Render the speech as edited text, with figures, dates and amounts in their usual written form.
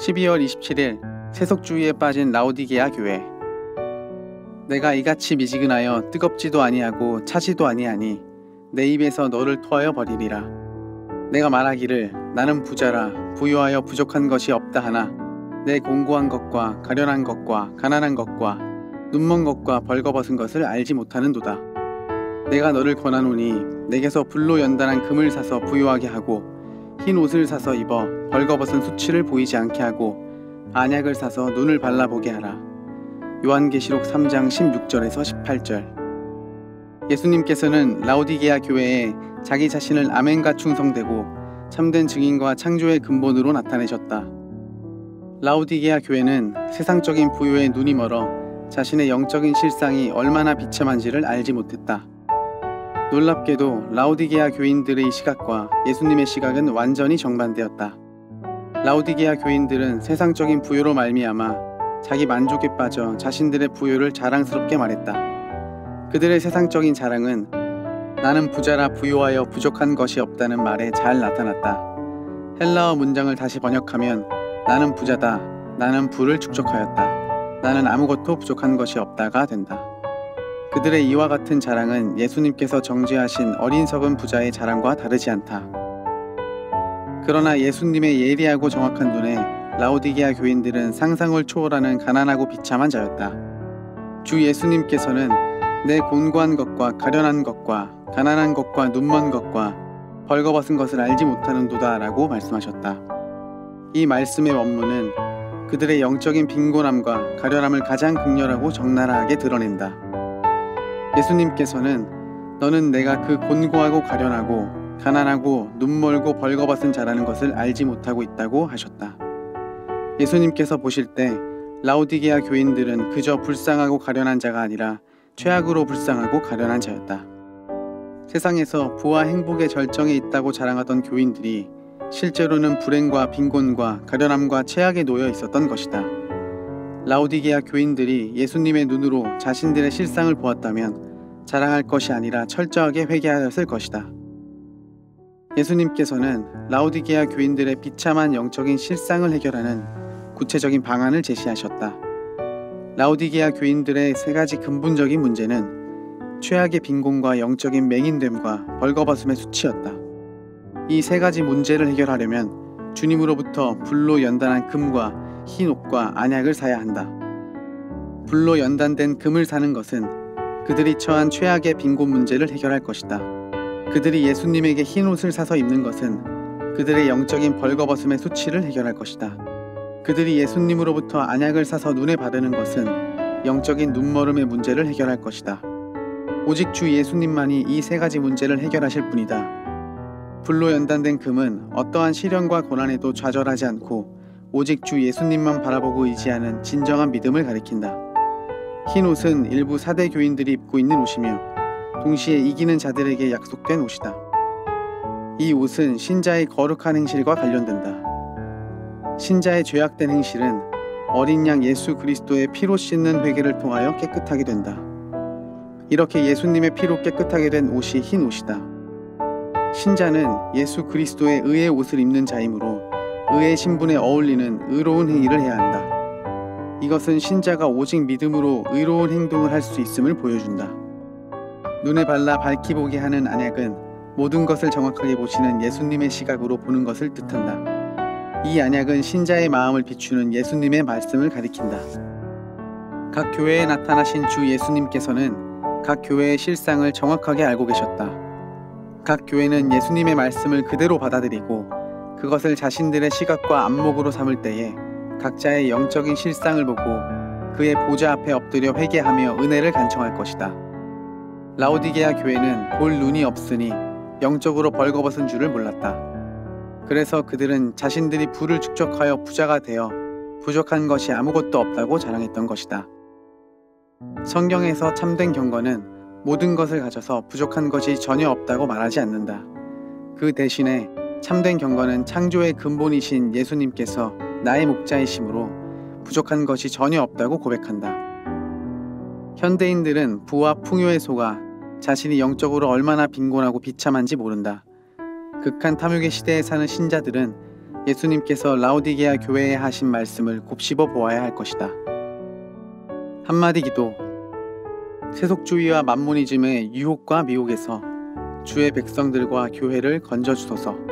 12월 27일 세속주의에 빠진 라오디게아 교회. 내가 이같이 미지근하여 뜨겁지도 아니하고 차지도 아니하니 내 입에서 너를 토하여 버리리라. 내가 말하기를 나는 부자라 부유하여 부족한 것이 없다 하나 내 공고한 것과 가련한 것과 가난한 것과 눈먼 것과 벌거벗은 것을 알지 못하는도다. 내가 너를 권하노니 내게서 불로 연단한 금을 사서 부유하게 하고 흰 옷을 사서 입어 벌거벗은 수치를 보이지 않게 하고 안약을 사서 눈을 발라보게 하라. 요한계시록 3장 16절에서 18절. 예수님께서는 라오디게아 교회에 자기 자신을 아멘과 충성되고 참된 증인과 창조의 근본으로 나타내셨다. 라오디게아 교회는 세상적인 부유에 눈이 멀어 자신의 영적인 실상이 얼마나 비참한지를 알지 못했다. 놀랍게도 라오디게아 교인들의 시각과 예수님의 시각은 완전히 정반대였다. 라오디게아 교인들은 세상적인 부유로 말미암아 자기 만족에 빠져 자신들의 부유를 자랑스럽게 말했다. 그들의 세상적인 자랑은 나는 부자라 부유하여 부족한 것이 없다는 말에 잘 나타났다. 헬라어 문장을 다시 번역하면 나는 부자다, 나는 부를 축적하였다, 나는 아무것도 부족한 것이 없다가 된다. 그들의 이와 같은 자랑은 예수님께서 정죄하신 어린석은 부자의 자랑과 다르지 않다. 그러나 예수님의 예리하고 정확한 눈에 라오디게아 교인들은 상상을 초월하는 가난하고 비참한 자였다. 주 예수님께서는 내 곤고한 것과 가련한 것과 가난한 것과 눈먼 것과 벌거벗은 것을 알지 못하는도다 라고 말씀하셨다. 이 말씀의 원문은 그들의 영적인 빈곤함과 가련함을 가장 극렬하고 적나라하게 드러낸다. 예수님께서는 너는 내가 그 곤고하고 가련하고 가난하고 눈멀고 벌거벗은 자라는 것을 알지 못하고 있다고 하셨다. 예수님께서 보실 때 라오디게아 교인들은 그저 불쌍하고 가련한 자가 아니라 최악으로 불쌍하고 가련한 자였다. 세상에서 부와 행복의 절정에 있다고 자랑하던 교인들이 실제로는 불행과 빈곤과 가련함과 최악에 놓여 있었던 것이다. 라오디게아 교인들이 예수님의 눈으로 자신들의 실상을 보았다면 자랑할 것이 아니라 철저하게 회개하였을 것이다. 예수님께서는 라오디게아 교인들의 비참한 영적인 실상을 해결하는 구체적인 방안을 제시하셨다. 라오디게아 교인들의 세 가지 근본적인 문제는 최악의 빈곤과 영적인 맹인됨과 벌거벗음의 수치였다. 이 세 가지 문제를 해결하려면 주님으로부터 불로 연단한 금과 흰 옷과 안약을 사야 한다. 불로 연단된 금을 사는 것은 그들이 처한 최악의 빈곤 문제를 해결할 것이다. 그들이 예수님에게 흰 옷을 사서 입는 것은 그들의 영적인 벌거벗음의 수치를 해결할 것이다. 그들이 예수님으로부터 안약을 사서 눈에 바르는 것은 영적인 눈머름의 문제를 해결할 것이다. 오직 주 예수님만이 이 세 가지 문제를 해결하실 분이다. 불로 연단된 금은 어떠한 시련과 고난에도 좌절하지 않고 오직 주 예수님만 바라보고 의지하는 진정한 믿음을 가리킨다. 흰 옷은 일부 사대 교인들이 입고 있는 옷이며 동시에 이기는 자들에게 약속된 옷이다. 이 옷은 신자의 거룩한 행실과 관련된다. 신자의 죄악된 행실은 어린 양 예수 그리스도의 피로 씻는 회개를 통하여 깨끗하게 된다. 이렇게 예수님의 피로 깨끗하게 된 옷이 흰 옷이다. 신자는 예수 그리스도의 의의 옷을 입는 자이므로 의의 신분에 어울리는 의로운 행위를 해야 한다. 이것은 신자가 오직 믿음으로 의로운 행동을 할 수 있음을 보여준다. 눈에 발라 밝히 보게 하는 안약은 모든 것을 정확하게 보시는 예수님의 시각으로 보는 것을 뜻한다. 이 안약은 신자의 마음을 비추는 예수님의 말씀을 가리킨다. 각 교회에 나타나신 주 예수님께서는 각 교회의 실상을 정확하게 알고 계셨다. 각 교회는 예수님의 말씀을 그대로 받아들이고 그것을 자신들의 시각과 안목으로 삼을 때에 각자의 영적인 실상을 보고 그의 보좌 앞에 엎드려 회개하며 은혜를 간청할 것이다. 라오디게아 교회는 볼 눈이 없으니 영적으로 벌거벗은 줄을 몰랐다. 그래서 그들은 자신들이 부를 축적하여 부자가 되어 부족한 것이 아무것도 없다고 자랑했던 것이다. 성경에서 참된 경건은 모든 것을 가져서 부족한 것이 전혀 없다고 말하지 않는다. 그 대신에 참된 경건은 창조의 근본이신 예수님께서 나의 목자이심으로 부족한 것이 전혀 없다고 고백한다. 현대인들은 부와 풍요에 속아 자신이 영적으로 얼마나 빈곤하고 비참한지 모른다. 극한 탐욕의 시대에 사는 신자들은 예수님께서 라오디게아 교회에 하신 말씀을 곱씹어 보아야 할 것이다. 한마디 기도. 세속주의와 만모니즘의 유혹과 미혹에서 주의 백성들과 교회를 건져주소서.